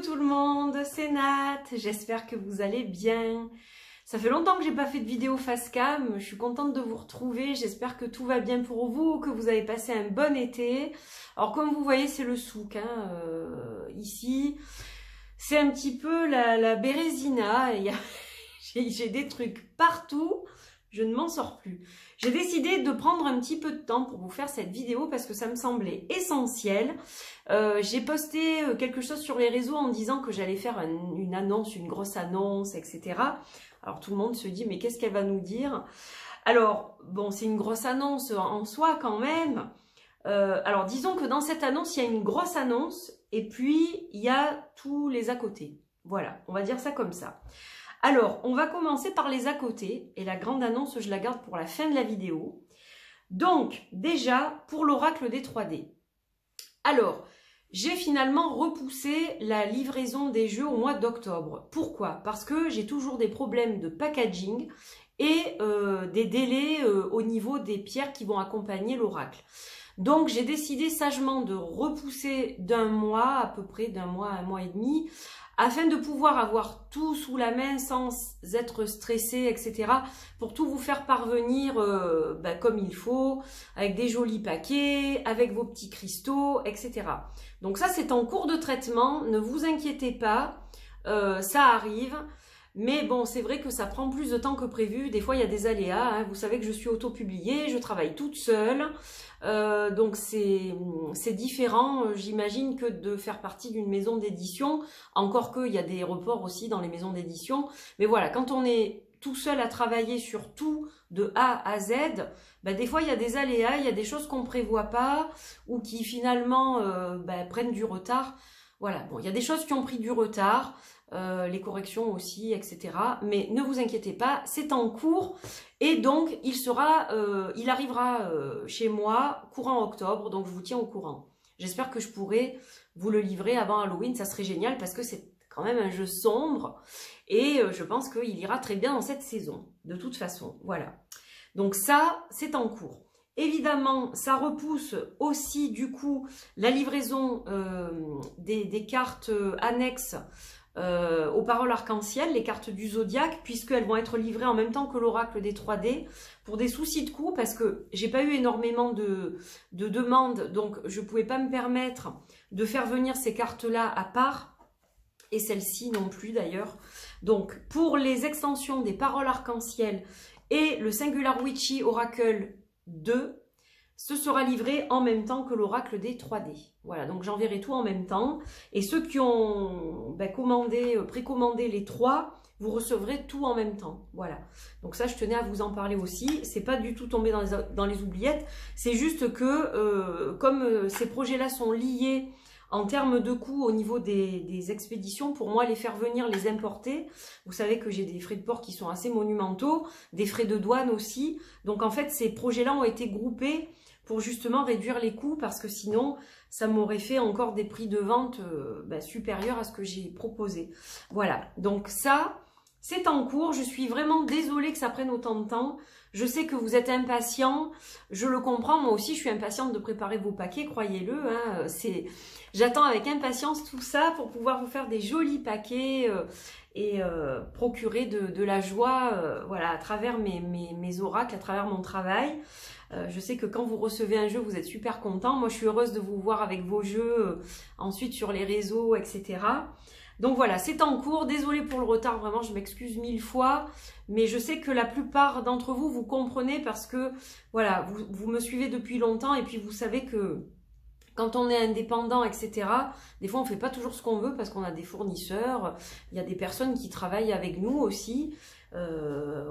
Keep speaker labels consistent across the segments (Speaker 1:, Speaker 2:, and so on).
Speaker 1: tout le monde, c'est Nat, j'espère que vous allez bien. Ça fait longtemps que j'ai pas fait de vidéo face cam, je suis contente de vous retrouver, j'espère que tout va bien pour vous, que vous avez passé un bon été. Alors comme vous voyez c'est le souk, ici, c'est un petit peu la bérésina, j'ai des trucs partout, je ne m'en sors plus. J'ai décidé de prendre un petit peu de temps pour vous faire cette vidéo parce que ça me semblait essentiel. J'ai posté quelque chose sur les réseaux en disant que j'allais faire une annonce, une grosse annonce, etc. Alors tout le monde se dit mais qu'est-ce qu'elle va nous dire? Alors bon, c'est une grosse annonce en soi quand même. Alors disons que dans cette annonce, il y a une grosse annonce et puis il y a tous les à côté. Voilà, on va dire ça comme ça. Alors, on va commencer par les à côté, et la grande annonce, je la garde pour la fin de la vidéo. Donc, déjà, pour l'oracle des 3D. Alors, j'ai finalement repoussé la livraison des jeux au mois d'octobre. Pourquoi? Parce que j'ai toujours des problèmes de packaging et des délais au niveau des pierres qui vont accompagner l'oracle. Donc, j'ai décidé sagement de repousser d'un mois, à peu près d'un mois à un mois et demi, afin de pouvoir avoir tout sous la main sans être stressé, etc. Pour tout vous faire parvenir comme il faut, avec des jolis paquets, avec vos petits cristaux, etc. Donc ça, c'est en cours de traitement, ne vous inquiétez pas, ça arrive. Mais bon, c'est vrai que ça prend plus de temps que prévu. Des fois, il y a des aléas. Hein. Vous savez que je suis auto-publiée, je travaille toute seule. Donc, c'est différent, j'imagine, que de faire partie d'une maison d'édition. Encore qu'il y a des reports aussi dans les maisons d'édition. Mais voilà, quand on est tout seul à travailler sur tout de A à Z, des fois, il y a des aléas, il y a des choses qu'on ne prévoit pas ou qui finalement prennent du retard. Voilà, bon, il y a des choses qui ont pris du retard. Les corrections aussi, etc. Mais ne vous inquiétez pas, c'est en cours et donc il arrivera chez moi courant octobre, donc je vous tiens au courant. J'espère que je pourrai vous le livrer avant Halloween, ça serait génial parce que c'est quand même un jeu sombre et je pense qu'il ira très bien dans cette saison, de toute façon, voilà. Donc ça, c'est en cours. Évidemment, ça repousse aussi du coup la livraison des cartes annexes aux paroles arc-en-ciel, les cartes du zodiaque, puisqu'elles vont être livrées en même temps que l'oracle des 3D, pour des soucis de coût, parce que j'ai pas eu énormément de demandes, donc je pouvais pas me permettre de faire venir ces cartes-là à part, et celle-ci non plus d'ailleurs. Donc pour les extensions des paroles arc-en-ciel et le Singular Witchy Oracle 2, ce sera livré en même temps que l'oracle des 3D. Voilà, donc j'enverrai tout en même temps. Et ceux qui ont précommandé les 3, vous recevrez tout en même temps. Voilà. Donc ça, je tenais à vous en parler aussi. C'est pas du tout tombé dans les oubliettes. C'est juste que, comme ces projets-là sont liés en termes de coûts au niveau des expéditions, pour moi, les faire venir, les importer, vous savez que j'ai des frais de port qui sont assez monumentaux, des frais de douane aussi. Donc en fait, ces projets-là ont été groupés pour justement réduire les coûts parce que sinon, ça m'aurait fait encore des prix de vente supérieurs à ce que j'ai proposé. Voilà, donc ça, c'est en cours. Je suis vraiment désolée que ça prenne autant de temps. Je sais que vous êtes impatients, je le comprends. Moi aussi, je suis impatiente de préparer vos paquets, croyez-le. Hein, j'attends avec impatience tout ça pour pouvoir vous faire des jolis paquets et procurer de la joie voilà, à travers mes oracles, à travers mon travail. Je sais que quand vous recevez un jeu, vous êtes super content. Moi, je suis heureuse de vous voir avec vos jeux, ensuite sur les réseaux, etc. Donc voilà, c'est en cours. Désolée pour le retard, vraiment, je m'excuse 1000 fois. Mais je sais que la plupart d'entre vous, vous comprenez parce que, voilà, vous me suivez depuis longtemps et puis vous savez que quand on est indépendant, etc., des fois, on ne fait pas toujours ce qu'on veut parce qu'on a des fournisseurs. Il y a des personnes qui travaillent avec nous aussi.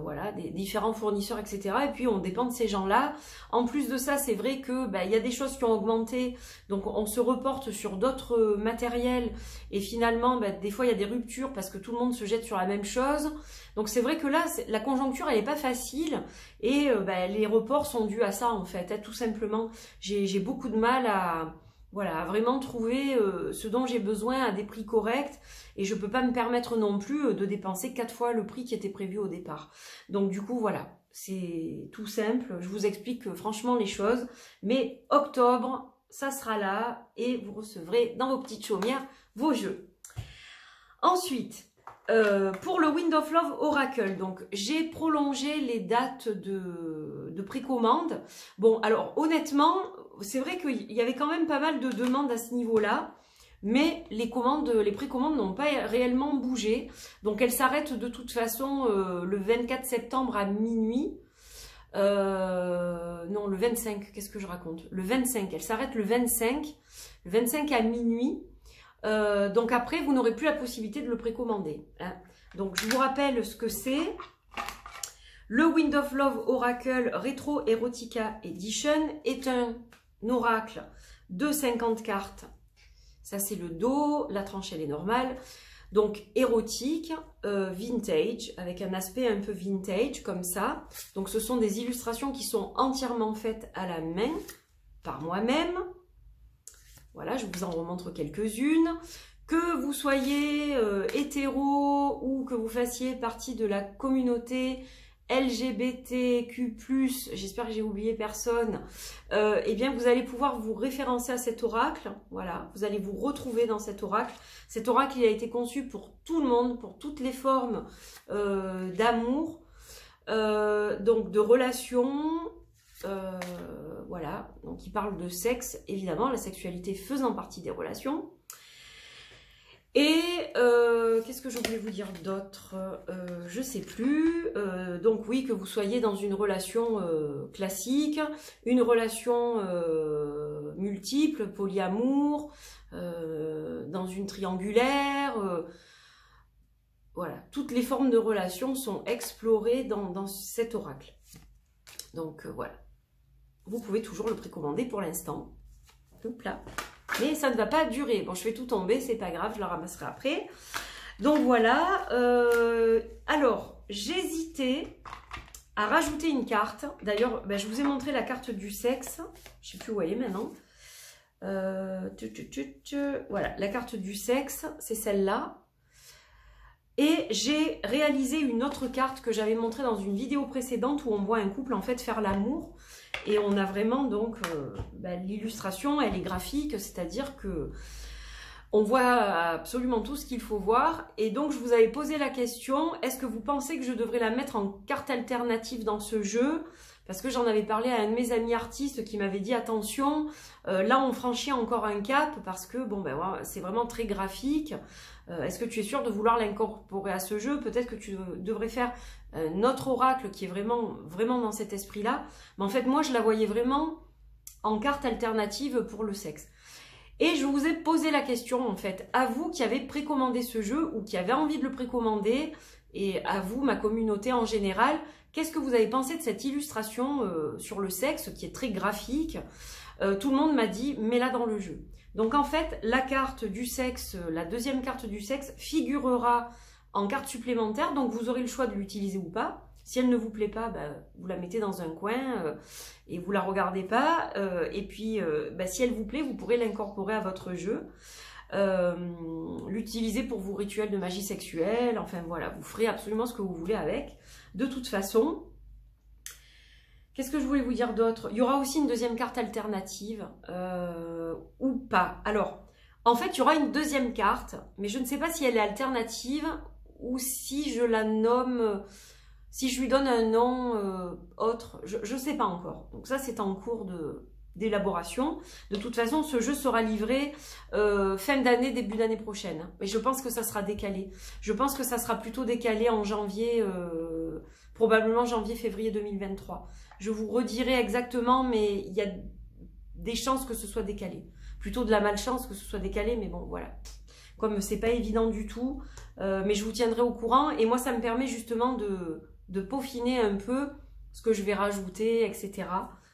Speaker 1: Voilà, des différents fournisseurs, etc. Et puis on dépend de ces gens-là. En plus de ça, c'est vrai que il y a des choses qui ont augmenté, donc on se reporte sur d'autres matériels et finalement, des fois il y a des ruptures parce que tout le monde se jette sur la même chose. Donc c'est vrai que là, la conjoncture elle est pas facile et les reports sont dus à ça en fait, hein, tout simplement. J'ai beaucoup de mal à voilà, vraiment trouver ce dont j'ai besoin à des prix corrects et je ne peux pas me permettre non plus de dépenser 4 fois le prix qui était prévu au départ. Donc du coup, voilà, c'est tout simple. Je vous explique franchement les choses. Mais octobre, ça sera là et vous recevrez dans vos petites chaumières vos jeux. Ensuite, pour le Wind of Love Oracle, donc j'ai prolongé les dates de précommande. Bon, alors honnêtement, c'est vrai qu'il y avait quand même pas mal de demandes à ce niveau-là, mais les précommandes n'ont pas réellement bougé. Donc elles s'arrêtent de toute façon le 24 septembre à minuit. Non, le 25, qu'est-ce que je raconte? Le 25, elle s'arrête le 25 à minuit. Donc après, vous n'aurez plus la possibilité de le précommander. Hein. Donc je vous rappelle ce que c'est. Le Wind of Love Oracle Retro Erotica Edition est un oracle de 50 cartes. Ça c'est le dos, la tranche elle est normale. Donc érotique, vintage, avec un aspect un peu vintage comme ça. Donc ce sont des illustrations qui sont entièrement faites à la main, par moi-même. Voilà, je vous en remontre quelques-unes. Que vous soyez hétéro ou que vous fassiez partie de la communauté LGBTQ+, j'espère que j'ai oublié personne, eh bien vous allez pouvoir vous référencer à cet oracle. Voilà, vous allez vous retrouver dans cet oracle. Cet oracle, il a été conçu pour tout le monde, pour toutes les formes d'amour, donc de relations. Voilà, donc il parle de sexe, évidemment, la sexualité faisant partie des relations. Et qu'est-ce que je voulais vous dire d'autre? Je sais plus. Donc oui, que vous soyez dans une relation classique, une relation multiple, polyamour, dans une triangulaire. Voilà, toutes les formes de relations sont explorées dans cet oracle. Donc voilà. Vous pouvez toujours le précommander pour l'instant. Hop là. Mais ça ne va pas durer. Bon, je fais tout tomber, c'est pas grave, je la ramasserai après. Donc voilà. Alors, j'hésitais à rajouter une carte. D'ailleurs, ben, je vous ai montré la carte du sexe. Je ne sais plus où elle est maintenant. Voilà, la carte du sexe, c'est celle-là. Et j'ai réalisé une autre carte que j'avais montrée dans une vidéo précédente où on voit un couple en fait faire l'amour. Et on a vraiment donc l'illustration, elle est graphique, c'est-à-dire que on voit absolument tout ce qu'il faut voir. Et donc je vous avais posé la question, est-ce que vous pensez que je devrais la mettre en carte alternative dans ce jeu? Parce que j'en avais parlé à un de mes amis artistes qui m'avait dit attention, là on franchit encore un cap parce que bon ben voilà, c'est vraiment très graphique. Est-ce que tu es sûr de vouloir l'incorporer à ce jeu? Peut-être que tu devrais faire notre oracle qui est vraiment dans cet esprit-là. Mais en fait, moi, je la voyais vraiment en carte alternative pour le sexe. Et je vous ai posé la question, en fait, à vous qui avez précommandé ce jeu ou qui avez envie de le précommander, et à vous, ma communauté en général, qu'est-ce que vous avez pensé de cette illustration sur le sexe qui est très graphique? Tout le monde m'a dit, mets-la dans le jeu. Donc en fait, la carte du sexe, la deuxième carte du sexe figurera en carte supplémentaire, donc vous aurez le choix de l'utiliser ou pas. Si elle ne vous plaît pas, vous la mettez dans un coin et vous la regardez pas. Et puis, si elle vous plaît, vous pourrez l'incorporer à votre jeu. L'utiliser pour vos rituels de magie sexuelle. Enfin voilà, vous ferez absolument ce que vous voulez avec. De toute façon, qu'est-ce que je voulais vous dire d'autre? Il y aura aussi une deuxième carte alternative ou pas. Alors, en fait, il y aura une deuxième carte, mais je ne sais pas si elle est alternative ou si je la nomme, si je lui donne un nom autre. Je ne sais pas encore. Donc ça, c'est en cours d'élaboration. De toute façon, ce jeu sera livré fin d'année, début d'année prochaine. Mais je pense que ça sera décalé. Je pense que ça sera plutôt décalé en janvier, probablement janvier-février 2023. Je vous redirai exactement, mais il y a des chances que ce soit décalé. Plutôt de la malchance que ce soit décalé, mais bon, voilà. Comme c'est pas évident du tout, mais je vous tiendrai au courant. Et moi, ça me permet justement de peaufiner un peu ce que je vais rajouter, etc.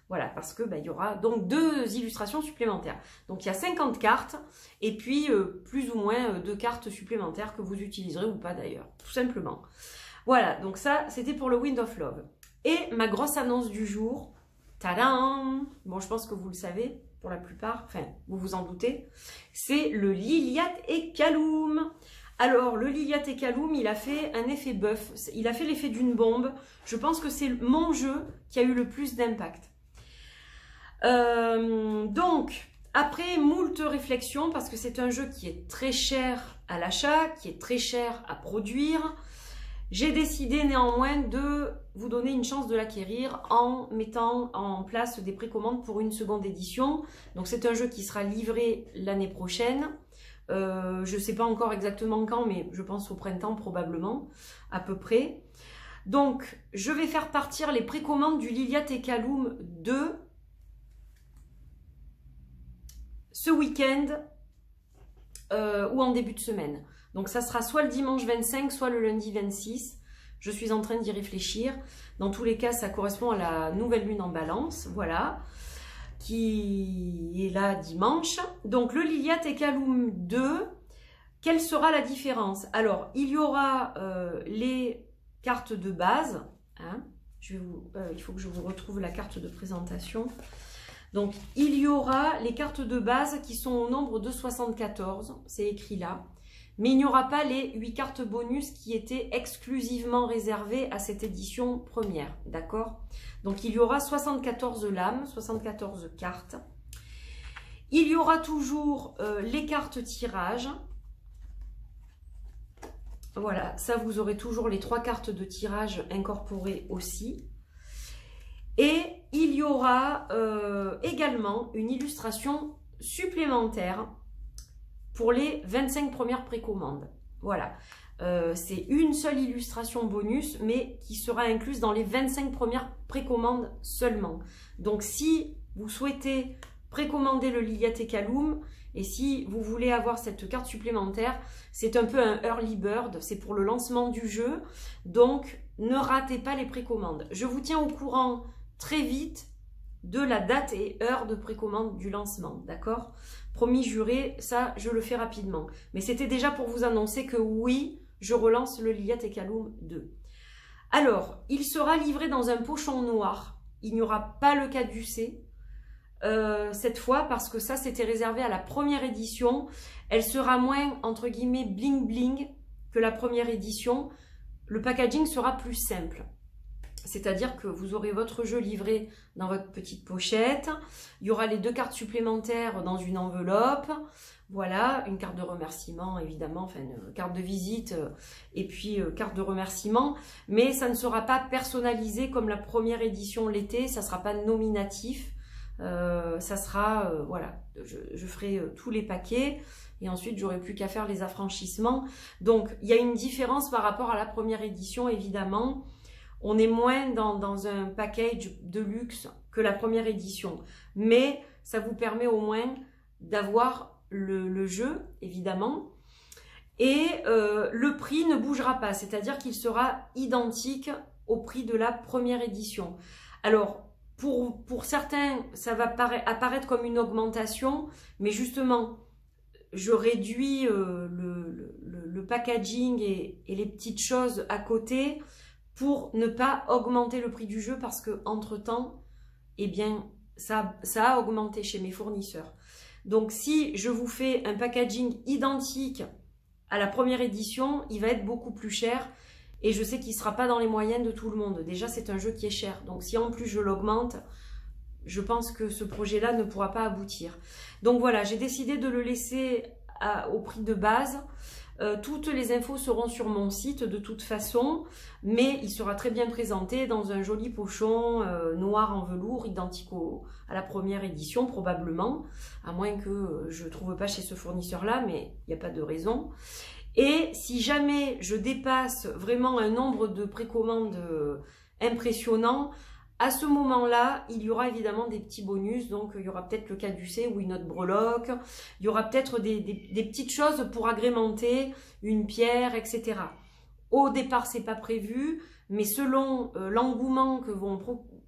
Speaker 1: Voilà, parce que il y aura donc 2 illustrations supplémentaires. Donc il y a 50 cartes, et puis plus ou moins 2 cartes supplémentaires que vous utiliserez ou pas d'ailleurs, tout simplement. Voilà, donc ça, c'était pour le Wind of Love. Et ma grosse annonce du jour, tadam! Bon, je pense que vous le savez, pour la plupart, enfin, vous vous en doutez, c'est le Liliat et Kaloum. Alors, le Liliat et Kaloum, il a fait un effet bœuf, il a fait l'effet d'une bombe. Je pense que c'est mon jeu qui a eu le plus d'impact. Donc, après moult réflexions, parce que c'est un jeu qui est très cher à l'achat, qui est très cher à produire, j'ai décidé néanmoins de vous donner une chance de l'acquérir en mettant en place des précommandes pour une seconde édition. Donc c'est un jeu qui sera livré l'année prochaine. Je ne sais pas encore exactement quand, mais je pense au printemps probablement, à peu près. Donc je vais faire partir les précommandes du Liliat et Kaloum 2 ce week-end ou en début de semaine. Donc ça sera soit le dimanche 25, soit le lundi 26. Je suis en train d'y réfléchir. Dans tous les cas, ça correspond à la nouvelle lune en balance, voilà, qui est là dimanche. Donc le Liliat et Kaloum 2, quelle sera la différence? Alors, il y aura les cartes de base. Hein, il faut que je vous retrouve la carte de présentation. Donc, il y aura les cartes de base qui sont au nombre de 74, c'est écrit là. Mais il n'y aura pas les 8 cartes bonus qui étaient exclusivement réservées à cette édition première, d'accord? Donc, il y aura 74 lames, 74 cartes. Il y aura toujours les cartes tirage. Voilà, ça, vous aurez toujours les 3 cartes de tirage incorporées aussi. Et il y aura également une illustration supplémentaire pour les 25 premières précommandes. Voilà, c'est une seule illustration bonus, mais qui sera incluse dans les 25 premières précommandes seulement. Donc si vous souhaitez précommander le Liliat et Kaloum, et si vous voulez avoir cette carte supplémentaire, c'est un peu un early bird, c'est pour le lancement du jeu. Donc ne ratez pas les précommandes. Je vous tiens au courant très vite de la date et heure de précommande du lancement, d'accord? Promis juré, ça je le fais rapidement. Mais c'était déjà pour vous annoncer que oui, je relance le Liliat et Kaloum 2. Alors, il sera livré dans un pochon noir. Il n'y aura pas le caducé cette fois, parce que ça c'était réservé à la première édition. Elle sera moins, entre guillemets, bling bling que la première édition. Le packaging sera plus simple. C'est-à-dire que vous aurez votre jeu livré dans votre petite pochette. Il y aura les 2 cartes supplémentaires dans une enveloppe. Voilà, une carte de remerciement évidemment, enfin une carte de visite et puis carte de remerciement. Mais ça ne sera pas personnalisé comme la première édition l'était. Ça ne sera pas nominatif. Ça sera, voilà, je ferai tous les paquets. Et ensuite, j'aurai plus qu'à faire les affranchissements. Donc, il y a une différence par rapport à la première édition, évidemment. On est moins dans un package de luxe que la première édition. Mais ça vous permet au moins d'avoir le jeu, évidemment. Et le prix ne bougera pas, c'est-à-dire qu'il sera identique au prix de la première édition. Alors, pour certains, ça va apparaître comme une augmentation, mais justement, je réduis le packaging et les petites choses à côté pour ne pas augmenter le prix du jeu, parce que entre-temps, eh bien, ça a augmenté chez mes fournisseurs. Donc, si je vous fais un packaging identique à la première édition, il va être beaucoup plus cher. Et je sais qu'il ne sera pas dans les moyennes de tout le monde. Déjà, c'est un jeu qui est cher. Donc, si en plus je l'augmente, je pense que ce projet-là ne pourra pas aboutir. Donc voilà, j'ai décidé de le laisser au prix de base. Toutes les infos seront sur mon site de toute façon, mais il sera très bien présenté dans un joli pochon noir en velours, identique à la première édition probablement, à moins que je ne trouve pas chez ce fournisseur-là, mais il n'y a pas de raison. Et si jamais je dépasse vraiment un nombre de précommandes impressionnant, à ce moment-là, il y aura évidemment des petits bonus. Donc, il y aura peut-être le caducé ou une autre breloque. Il y aura peut-être des petites choses pour agrémenter, une pierre, etc. Au départ, c'est pas prévu, mais selon l'engouement que vont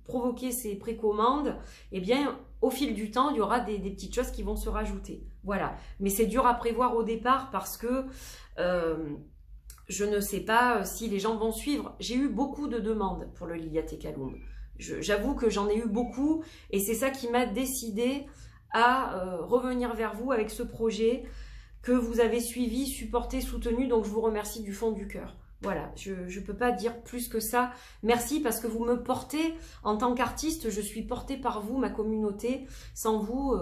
Speaker 1: provoquer ces précommandes, eh bien, au fil du temps, il y aura des petites choses qui vont se rajouter. Voilà. Mais c'est dur à prévoir au départ parce que je ne sais pas si les gens vont suivre. J'ai eu beaucoup de demandes pour le Liliat et Kaloum. J'avoue que j'en ai eu beaucoup et c'est ça qui m'a décidé à revenir vers vous avec ce projet que vous avez suivi, supporté, soutenu. Donc, je vous remercie du fond du cœur. Voilà, je ne peux pas dire plus que ça. Merci parce que vous me portez en tant qu'artiste, je suis portée par vous, ma communauté. Sans vous,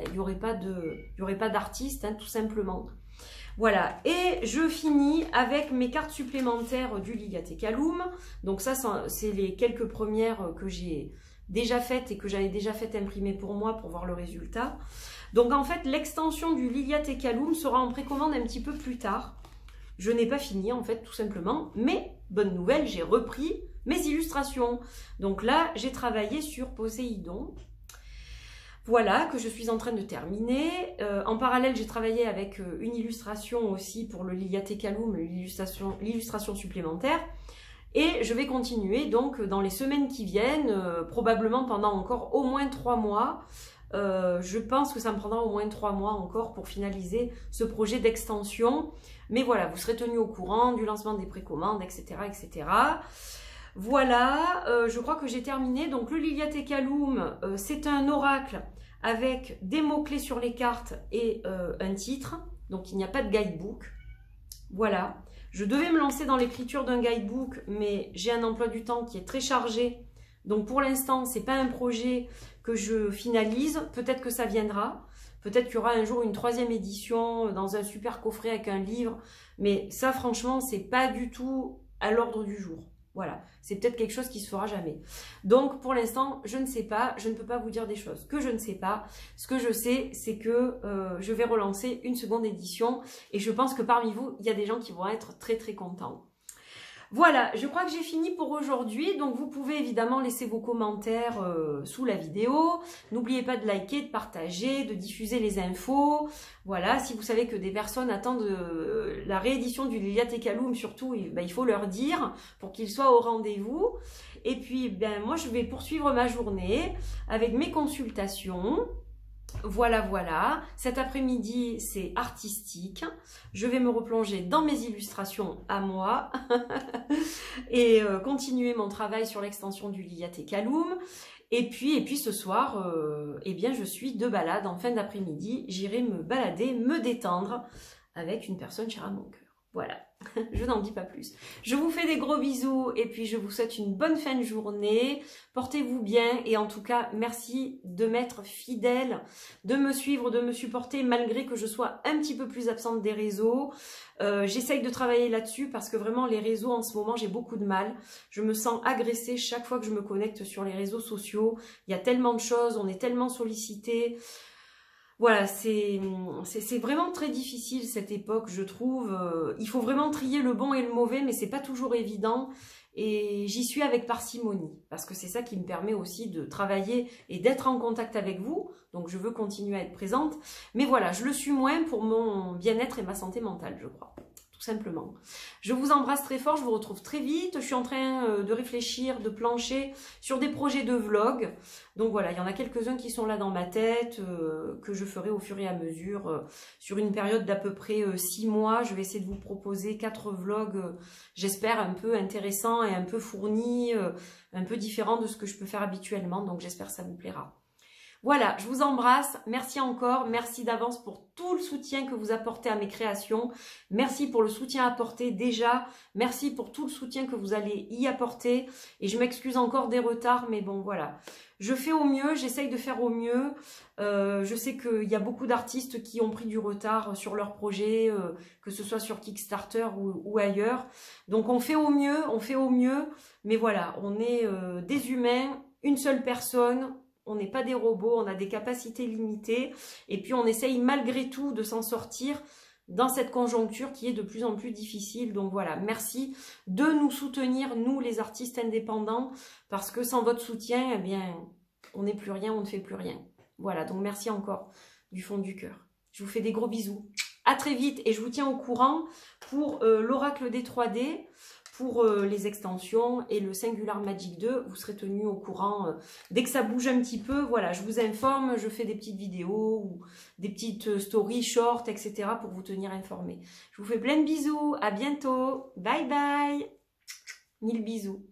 Speaker 1: il n'y aurait pas d'artiste, hein, tout simplement. Voilà, et je finis avec mes cartes supplémentaires du Ligatecalum. Donc ça, c'est les quelques premières que j'ai déjà faites et que j'avais déjà fait imprimer pour moi pour voir le résultat. Donc en fait, l'extension du Ligatecalum sera en précommande un petit peu plus tard. Je n'ai pas fini en fait tout simplement, mais bonne nouvelle, j'ai repris mes illustrations. Donc là, j'ai travaillé sur Poséidon. Voilà, que je suis en train de terminer. En parallèle, j'ai travaillé avec une illustration aussi pour le Ligatecalum, l'illustration supplémentaire. Et je vais continuer donc dans les semaines qui viennent, probablement pendant encore au moins 3 mois. Je pense que ça me prendra au moins 3 mois encore pour finaliser ce projet d'extension. Mais voilà, vous serez tenus au courant du lancement des précommandes, etc. etc. Voilà, je crois que j'ai terminé. Donc le Ligatecalum, c'est un oracle avec des mots-clés sur les cartes et un titre. Donc il n'y a pas de guidebook. Voilà. Je devais me lancer dans l'écriture d'un guidebook, mais j'ai un emploi du temps qui est très chargé. Donc pour l'instant, ce n'est pas un projet que je finalise. Peut-être que ça viendra. Peut-être qu'il y aura un jour une 3e édition dans un super coffret avec un livre. Mais ça, franchement, c'est pas du tout à l'ordre du jour. Voilà, c'est peut-être quelque chose qui se fera jamais. Donc, pour l'instant, je ne sais pas, je ne peux pas vous dire des choses que je ne sais pas. Ce que je sais, c'est que je vais relancer une 2e édition et je pense que parmi vous, il y a des gens qui vont être très très contents. Voilà, je crois que j'ai fini pour aujourd'hui. Donc, vous pouvez évidemment laisser vos commentaires sous la vidéo. N'oubliez pas de liker, de partager, de diffuser les infos. Voilà, si vous savez que des personnes attendent la réédition du Ligatecalum, surtout, il faut leur dire pour qu'ils soient au rendez-vous. Et puis, moi, je vais poursuivre ma journée avec mes consultations. Voilà, voilà. Cet après-midi, c'est artistique. Je vais me replonger dans mes illustrations à moi et continuer mon travail sur l'extension du Ligatecalum. Et puis ce soir, eh bien, je suis de balade en fin d'après-midi. J'irai me balader, me détendre avec une personne chère à mon cœur. Voilà, je n'en dis pas plus. Je vous fais des gros bisous et puis je vous souhaite une bonne fin de journée. Portez-vous bien et en tout cas, merci de m'être fidèle, de me suivre, de me supporter malgré que je sois un petit peu plus absente des réseaux. J'essaye de travailler là-dessus parce que vraiment les réseaux en ce moment, j'ai beaucoup de mal. Je me sens agressée chaque fois que je me connecte sur les réseaux sociaux. Il y a tellement de choses, on est tellement sollicité. Voilà, c'est vraiment très difficile cette époque, je trouve. Il faut vraiment trier le bon et le mauvais, mais c'est pas toujours évident. Et j'y suis avec parcimonie, parce que c'est ça qui me permet aussi de travailler et d'être en contact avec vous. Donc je veux continuer à être présente. Mais voilà, je le suis moins pour mon bien-être et ma santé mentale, je crois. Tout simplement. Je vous embrasse très fort, je vous retrouve très vite. Je suis en train de réfléchir, de plancher sur des projets de vlog. Donc voilà, il y en a quelques-uns qui sont là dans ma tête, que je ferai au fur et à mesure. Sur une période d'à peu près 6 mois, je vais essayer de vous proposer 4 vlogs, j'espère un peu intéressants et un peu fournis, un peu différents de ce que je peux faire habituellement. Donc j'espère que ça vous plaira. Voilà, je vous embrasse, merci encore, merci d'avance pour tout le soutien que vous apportez à mes créations, merci pour le soutien apporté déjà, merci pour tout le soutien que vous allez y apporter, et je m'excuse encore des retards, mais bon voilà, je fais au mieux, j'essaye de faire au mieux, je sais qu'il y a beaucoup d'artistes qui ont pris du retard sur leurs projets, que ce soit sur Kickstarter ou ailleurs, donc on fait au mieux, mais voilà, on est des humains, une seule personne. On n'est pas des robots, on a des capacités limitées et puis on essaye malgré tout de s'en sortir dans cette conjoncture qui est de plus en plus difficile. Donc voilà, merci de nous soutenir, nous les artistes indépendants, parce que sans votre soutien, eh bien, on n'est plus rien, on ne fait plus rien. Voilà, donc merci encore du fond du cœur. Je vous fais des gros bisous. À très vite et je vous tiens au courant pour l'oracle des 3D. Pour les extensions et le Singular Magic 2, vous serez tenus au courant dès que ça bouge un petit peu. Voilà, je vous informe, je fais des petites vidéos ou des petites stories, shorts, etc. pour vous tenir informés. Je vous fais plein de bisous, à bientôt, bye bye, 1000 bisous.